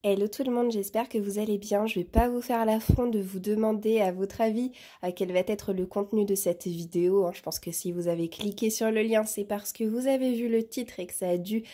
Hello tout le monde, j'espère que vous allez bien. Je vais pas vous faire l'affront de vous demander à votre avis quel va être le contenu de cette vidéo. Je pense que si vous avez cliqué sur le lien, c'est parce que vous avez vu le titre et que ça a dû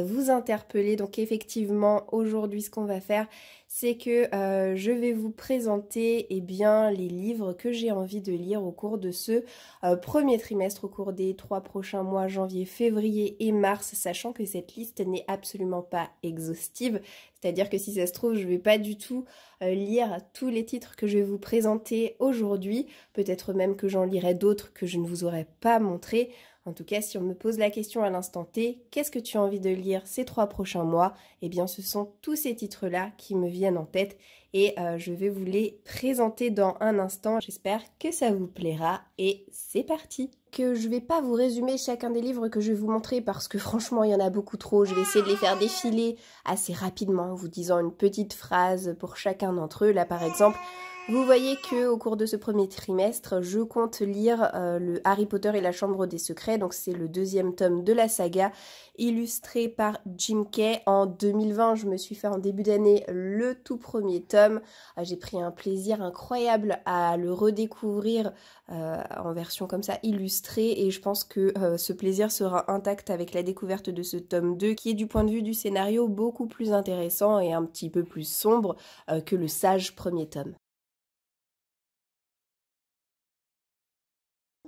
vous interpeller. Donc effectivement, aujourd'hui, ce qu'on va faire, c'est que je vais vous présenter les livres que j'ai envie de lire au cours de ce premier trimestre, au cours des 3 prochains mois, janvier, février et mars, sachant que cette liste n'est absolument pas exhaustive. C'est-à-dire que si ça se trouve, je ne vais pas du tout lire tous les titres que je vais vous présenter aujourd'hui. Peut-être même que j'en lirai d'autres que je ne vous aurais pas montrés. En tout cas, si on me pose la question à l'instant T, qu'est-ce que tu as envie de lire ces 3 prochains mois? Eh bien, ce sont tous ces titres-là qui me viennent en tête et je vais vous les présenter dans un instant. J'espère que ça vous plaira et c'est parti! Que je vais pas vous résumer chacun des livres que je vais vous montrer parce que franchement, il y en a beaucoup trop. Je vais essayer de les faire défiler assez rapidement en vous disant une petite phrase pour chacun d'entre eux. Là, par exemple, vous voyez que au cours de ce premier trimestre, je compte lire le Harry Potter et la Chambre des Secrets. Donc c'est le 2e tome de la saga, illustré par Jim Kay. En 2020, je me suis fait en début d'année le tout premier tome. J'ai pris un plaisir incroyable à le redécouvrir en version comme ça illustrée. Et je pense que ce plaisir sera intact avec la découverte de ce tome 2 qui est du point de vue du scénario beaucoup plus intéressant et un petit peu plus sombre que le sage premier tome.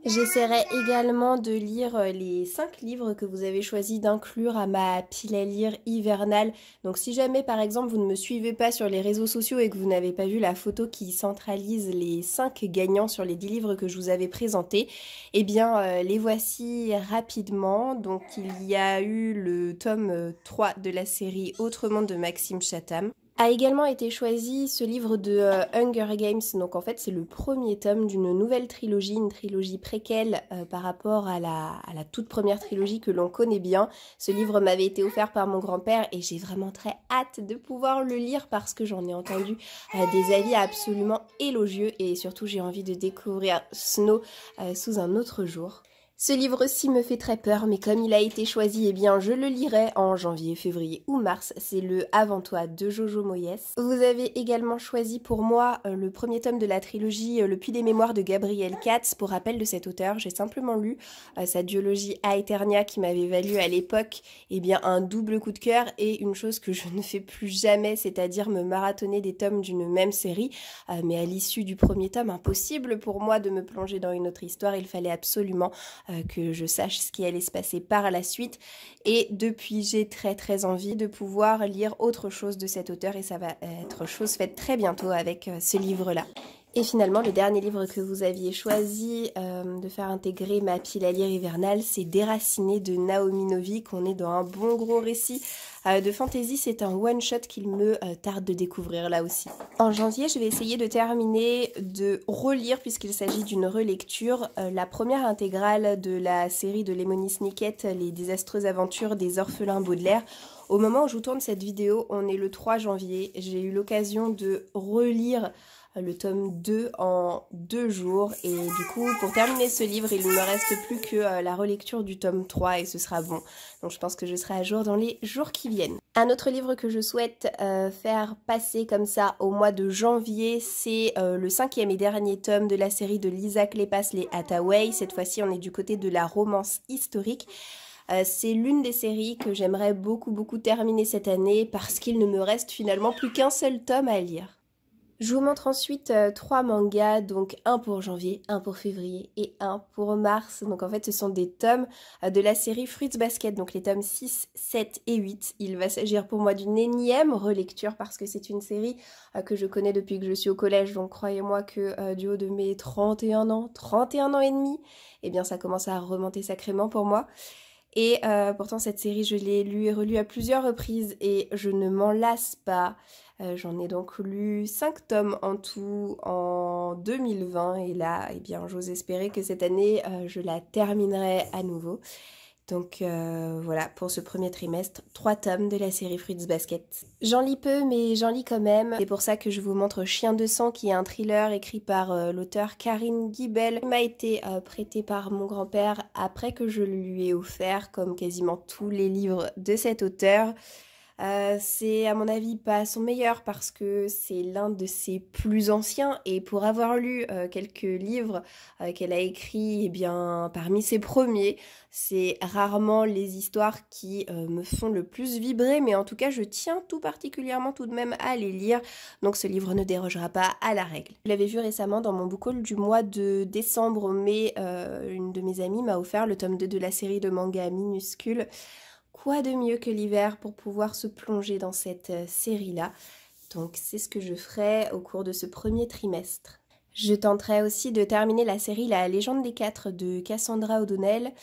J'essaierai également de lire les 5 livres que vous avez choisi d'inclure à ma pile à lire hivernale. Donc si jamais par exemple vous ne me suivez pas sur les réseaux sociaux et que vous n'avez pas vu la photo qui centralise les 5 gagnants sur les 10 livres que je vous avais présentés, eh bien les voici rapidement. Donc il y a eu le tome 3 de la série Autre monde de Maxime Chatham. A également été choisi ce livre de Hunger Games, donc en fait c'est le premier tome d'une nouvelle trilogie, une trilogie préquelle par rapport à la toute première trilogie que l'on connaît bien. Ce livre m'avait été offert par mon grand-père et j'ai vraiment très hâte de pouvoir le lire parce que j'en ai entendu des avis absolument élogieux et surtout j'ai envie de découvrir Snow sous un autre jour. Ce livre-ci me fait très peur, mais comme il a été choisi, eh bien je le lirai en janvier, février ou mars. C'est le Avant toi de Jojo Moyes. Vous avez également choisi pour moi le premier tome de la trilogie Le Puits des Mémoires de Gabriel Katz. Pour rappel de cet auteur, j'ai simplement lu sa duologie Aeternia qui m'avait valu à l'époque un double coup de cœur et une chose que je ne fais plus jamais, c'est-à-dire me marathonner des tomes d'une même série. Mais à l'issue du premier tome, impossible pour moi de me plonger dans une autre histoire. Il fallait absolument que je sache ce qui allait se passer par la suite et depuis j'ai très envie de pouvoir lire autre chose de cet auteur et ça va être chose faite très bientôt avec ce livre-là. Et finalement, le dernier livre que vous aviez choisi de faire intégrer ma pile à lire hivernale, c'est Déraciné de Naomi Novik. On est dans un bon gros récit de fantasy, c'est un one-shot qu'il me tarde de découvrir là aussi. En janvier, je vais essayer de terminer de relire, puisqu'il s'agit d'une relecture, la première intégrale de la série de Lemony Snicket, Les désastreuses aventures des orphelins Baudelaire. Au moment où je vous tourne cette vidéo, on est le 3 janvier, j'ai eu l'occasion de relire le tome 2 en 2 jours et du coup pour terminer ce livre il ne me reste plus que la relecture du tome 3 et ce sera bon, donc je pense que je serai à jour dans les jours qui viennent. Un autre livre que je souhaite faire passer comme ça au mois de janvier, c'est le 5e et dernier tome de la série de Lisa Kleypas, Les Hathaway. Cette fois-ci on est du côté de la romance historique. C'est l'une des séries que j'aimerais beaucoup terminer cette année parce qu'il ne me reste finalement plus qu'un seul tome à lire. Je vous montre ensuite 3 mangas, donc un pour janvier, un pour février et un pour mars. Donc en fait ce sont des tomes de la série Fruits Basket, donc les tomes 6, 7 et 8. Il va s'agir pour moi d'une énième relecture parce que c'est une série que je connais depuis que je suis au collège. Donc croyez-moi que du haut de mes 31 ans et demi, eh bien ça commence à remonter sacrément pour moi. Et pourtant cette série je l'ai lue et relue à plusieurs reprises et je ne m'en lasse pas. J'en ai donc lu 5 tomes en tout en 2020 et là eh bien j'ose espérer que cette année je la terminerai à nouveau. Donc voilà pour ce premier trimestre, 3 tomes de la série Fruits Basket. J'en lis peu mais j'en lis quand même. C'est pour ça que je vous montre Chien de sang qui est un thriller écrit par l'auteur Karine Guibel. Il m'a été prêté par mon grand-père après que je le lui ai offert comme quasiment tous les livres de cet auteur. C'est à mon avis pas son meilleur parce que c'est l'un de ses plus anciens et pour avoir lu quelques livres qu'elle a écrits, eh bien parmi ses premiers, c'est rarement les histoires qui me font le plus vibrer, mais en tout cas je tiens tout particulièrement tout de même à les lire, donc ce livre ne dérogera pas à la règle. Je l'avais vu récemment dans mon book haul du mois de décembre, mais une de mes amies m'a offert le tome 2 de la série de manga Minuscule. Quoi de mieux que l'hiver pour pouvoir se plonger dans cette série-là? Donc c'est ce que je ferai au cours de ce premier trimestre. Je tenterai aussi de terminer la série La Légende des Quatre de Cassandra O'Donnell.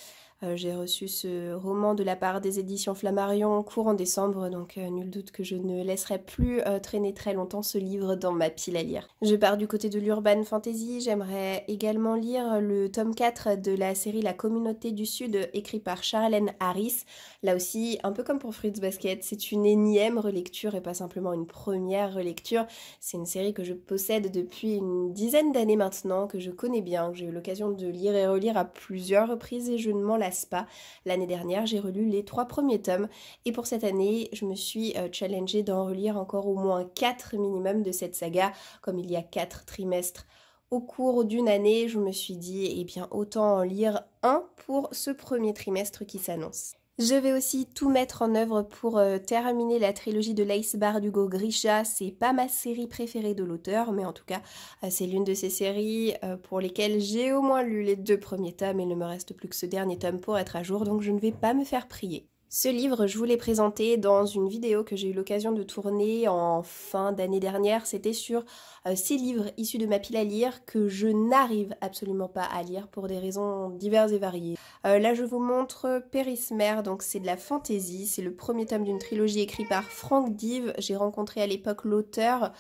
J'ai reçu ce roman de la part des éditions Flammarion courant décembre, donc nul doute que je ne laisserai plus traîner très longtemps ce livre dans ma pile à lire. Je pars du côté de l'urban fantasy, j'aimerais également lire le tome 4 de la série La Communauté du Sud, écrit par Charlène Harris. Là aussi, un peu comme pour Fruits Basket, c'est une énième relecture et pas simplement une première relecture. C'est une série que je possède depuis une dizaine d'années maintenant, que je connais bien, que j'ai eu l'occasion de lire et relire à plusieurs reprises et je ne m'en lasse pas. L'année dernière, j'ai relu les 3 premiers tomes et pour cette année, je me suis challengée d'en relire encore au moins 4 minimum de cette saga, comme il y a 4 trimestres. Au cours d'une année, je me suis dit, eh bien, autant en lire un pour ce premier trimestre qui s'annonce. Je vais aussi tout mettre en œuvre pour terminer la trilogie de l'Ace Bar d'Hugo Grisha. C'est pas ma série préférée de l'auteur, mais en tout cas, c'est l'une de ces séries pour lesquelles j'ai au moins lu les 2 premiers tomes et il ne me reste plus que ce dernier tome pour être à jour, donc je ne vais pas me faire prier. Ce livre, je vous l'ai présenté dans une vidéo que j'ai eu l'occasion de tourner en fin d'année dernière. C'était sur 6 livres issus de ma pile à lire que je n'arrive absolument pas à lire pour des raisons diverses et variées. Là, je vous montre Pérismer, donc c'est de la fantasy. C'est le premier tome d'une trilogie écrite par Frank Dive. J'ai rencontré à l'époque l'auteur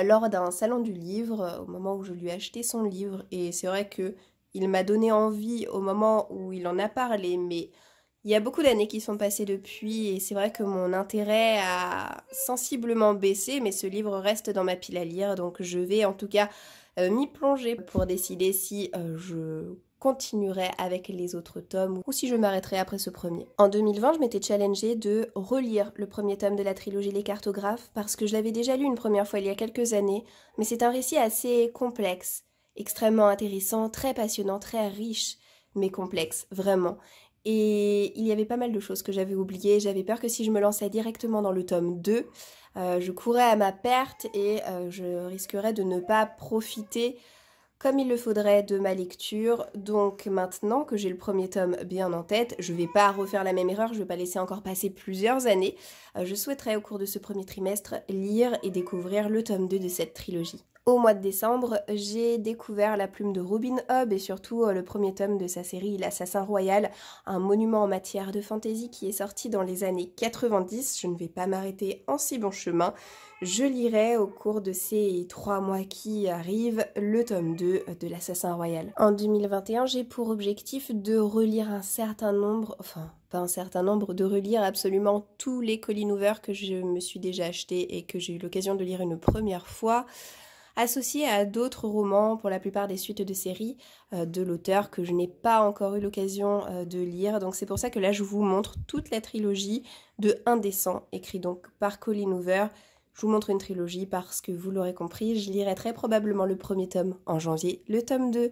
lors d'un salon du livre, au moment où je lui ai acheté son livre. Et c'est vrai que il m'a donné envie au moment où il en a parlé, mais il y a beaucoup d'années qui sont passées depuis et c'est vrai que mon intérêt a sensiblement baissé, mais ce livre reste dans ma pile à lire, donc je vais en tout cas m'y plonger pour décider si je continuerai avec les autres tomes ou si je m'arrêterai après ce premier. En 2020, je m'étais challengée de relire le premier tome de la trilogie Les Cartographes parce que je l'avais déjà lu une première fois il y a quelques années, mais c'est un récit assez complexe, extrêmement intéressant, très passionnant, très riche, mais complexe, vraiment. Et il y avait pas mal de choses que j'avais oubliées. J'avais peur que si je me lançais directement dans le tome 2, je courrais à ma perte et je risquerais de ne pas profiter comme il le faudrait de ma lecture. Donc maintenant que j'ai le premier tome bien en tête, je vais pas refaire la même erreur, je vais pas laisser encore passer plusieurs années. Je souhaiterais au cours de ce premier trimestre lire et découvrir le tome 2 de cette trilogie. Au mois de décembre, j'ai découvert La Plume de Robin Hobb et surtout le premier tome de sa série L'Assassin Royal, un monument en matière de fantasy qui est sorti dans les années 90. Je ne vais pas m'arrêter en si bon chemin. Je lirai au cours de ces 3 mois qui arrivent le tome 2 de L'Assassin Royal. En 2021, j'ai pour objectif de relire un certain nombre, pas un certain nombre, de relire absolument tous les Colleen Hoover que je me suis déjà achetés et que j'ai eu l'occasion de lire une première fois, associé à d'autres romans, pour la plupart des suites de séries, de l'auteur que je n'ai pas encore eu l'occasion de lire. Donc c'est pour ça que là je vous montre toute la trilogie de Indécent, écrit donc par Colleen Hoover. Je vous montre une trilogie parce que vous l'aurez compris, je lirai très probablement le premier tome en janvier, le tome 2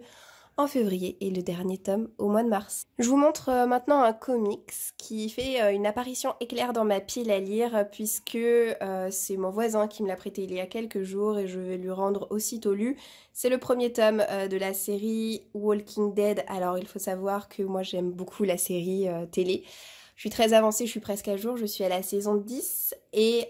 en février et le dernier tome au mois de mars. Je vous montre maintenant un comics qui fait une apparition éclair dans ma pile à lire puisque c'est mon voisin qui me l'a prêté il y a quelques jours et je vais lui rendre aussitôt lu. C'est le premier tome de la série Walking Dead. Alors il faut savoir que moi j'aime beaucoup la série télé. Je suis très avancée, je suis presque à jour, je suis à la saison 10 et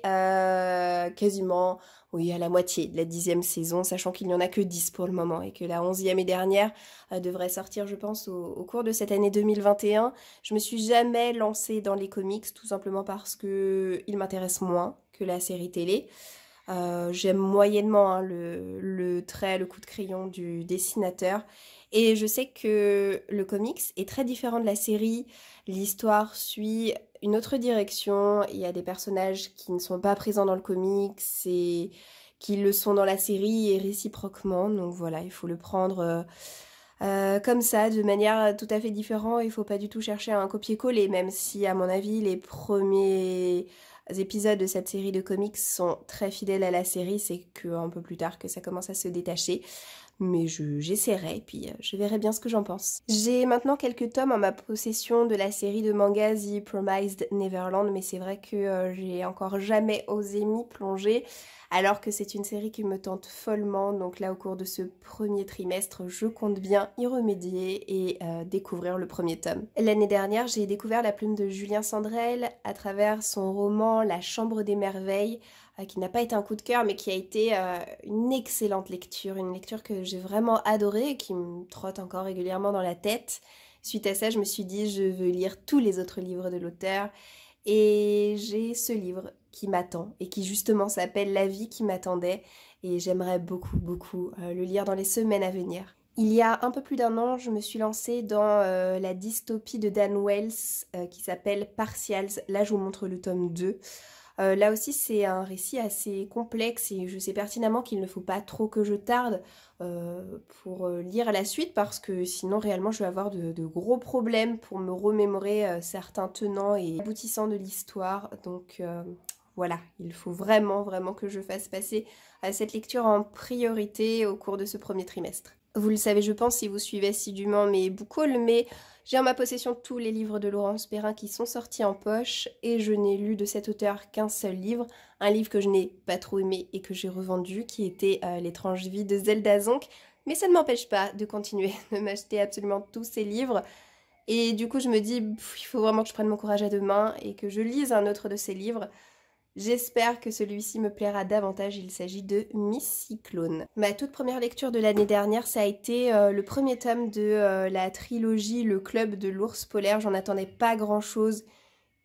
quasiment, oui, à la moitié de la 10e saison, sachant qu'il n'y en a que 10 pour le moment et que la 11e et dernière devrait sortir, je pense, au cours de cette année 2021. Je me suis jamais lancée dans les comics, tout simplement parce que ils m'intéressent moins que la série télé. J'aime moyennement hein, le trait, le coup de crayon du dessinateur. Et je sais que le comics est très différent de la série. L'histoire suit une autre direction. Il y a des personnages qui ne sont pas présents dans le comics et qui le sont dans la série et réciproquement. Donc voilà, il faut le prendre comme ça, de manière tout à fait différente. Il faut pas du tout chercher un copier-coller, même si à mon avis les premiers épisodes de cette série de comics sont très fidèles à la série, c'est qu'un peu plus tard que ça commence à se détacher. Mais j'essaierai et puis je verrai bien ce que j'en pense. J'ai maintenant quelques tomes en ma possession de la série de manga The Promised Neverland, mais c'est vrai que j'ai encore jamais osé m'y plonger, alors que c'est une série qui me tente follement. Donc là, au cours de ce premier trimestre, je compte bien y remédier et découvrir le premier tome. L'année dernière, j'ai découvert la plume de Julien Sandrel à travers son roman La Chambre des Merveilles, qui n'a pas été un coup de cœur, mais qui a été une excellente lecture, une lecture que j'ai vraiment adorée et qui me trotte encore régulièrement dans la tête. Suite à ça, je me suis dit, je veux lire tous les autres livres de l'auteur, et j'ai ce livre qui m'attend, et qui justement s'appelle La vie qui m'attendait, et j'aimerais beaucoup le lire dans les semaines à venir. Il y a un peu plus d'un an, je me suis lancée dans la dystopie de Dan Wells qui s'appelle Partials. Là, je vous montre le tome 2. Là aussi, c'est un récit assez complexe et je sais pertinemment qu'il ne faut pas trop que je tarde pour lire la suite, parce que sinon, réellement, je vais avoir de gros problèmes pour me remémorer certains tenants et aboutissants de l'histoire. Donc voilà, il faut vraiment que je fasse passer cette lecture en priorité au cours de ce premier trimestre. Vous le savez, je pense, si vous suivez assidûment mes book hauls, mais j'ai en ma possession tous les livres de Laurence Perrin qui sont sortis en poche, et je n'ai lu de cet auteur qu'un seul livre, un livre que je n'ai pas trop aimé et que j'ai revendu, qui était L'étrange vie de Zelda Zonk, mais ça ne m'empêche pas de continuer de m'acheter absolument tous ces livres, et du coup je me dis, il faut vraiment que je prenne mon courage à deux mains et que je lise un autre de ces livres. J'espère que celui-ci me plaira davantage, il s'agit de Miss Cyclone. Ma toute première lecture de l'année dernière, ça a été le premier tome de la trilogie Le Club de l'Ours Polaire. J'en attendais pas grand-chose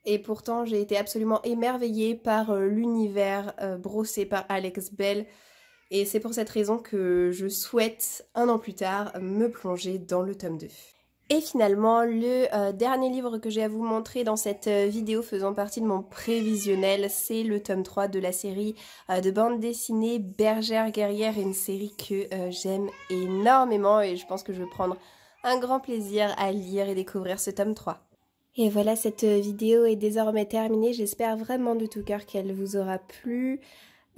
et pourtant j'ai été absolument émerveillée par l'univers brossé par Alex Bell. Et c'est pour cette raison que je souhaite, un an plus tard, me plonger dans le tome 2. Et finalement, le dernier livre que j'ai à vous montrer dans cette vidéo faisant partie de mon prévisionnel, c'est le tome 3 de la série de bande dessinée Bergère guerrière, une série que j'aime énormément et je pense que je vais prendre un grand plaisir à lire et découvrir ce tome 3. Et voilà, cette vidéo est désormais terminée, j'espère vraiment de tout cœur qu'elle vous aura plu.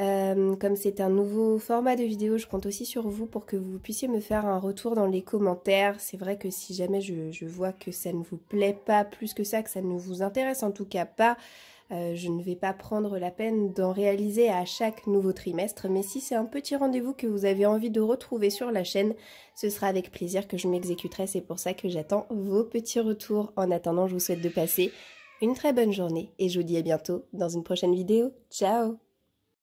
Comme c'est un nouveau format de vidéo, je compte aussi sur vous pour que vous puissiez me faire un retour dans les commentaires. C'est vrai que si jamais je vois que ça ne vous plaît pas plus que ça, que ça ne vous intéresse en tout cas pas, je ne vais pas prendre la peine d'en réaliser à chaque nouveau trimestre. Mais si c'est un petit rendez-vous que vous avez envie de retrouver sur la chaîne, ce sera avec plaisir que je m'exécuterai. C'est pour ça que j'attends vos petits retours. En attendant, je vous souhaite de passer une très bonne journée et je vous dis à bientôt dans une prochaine vidéo. Ciao!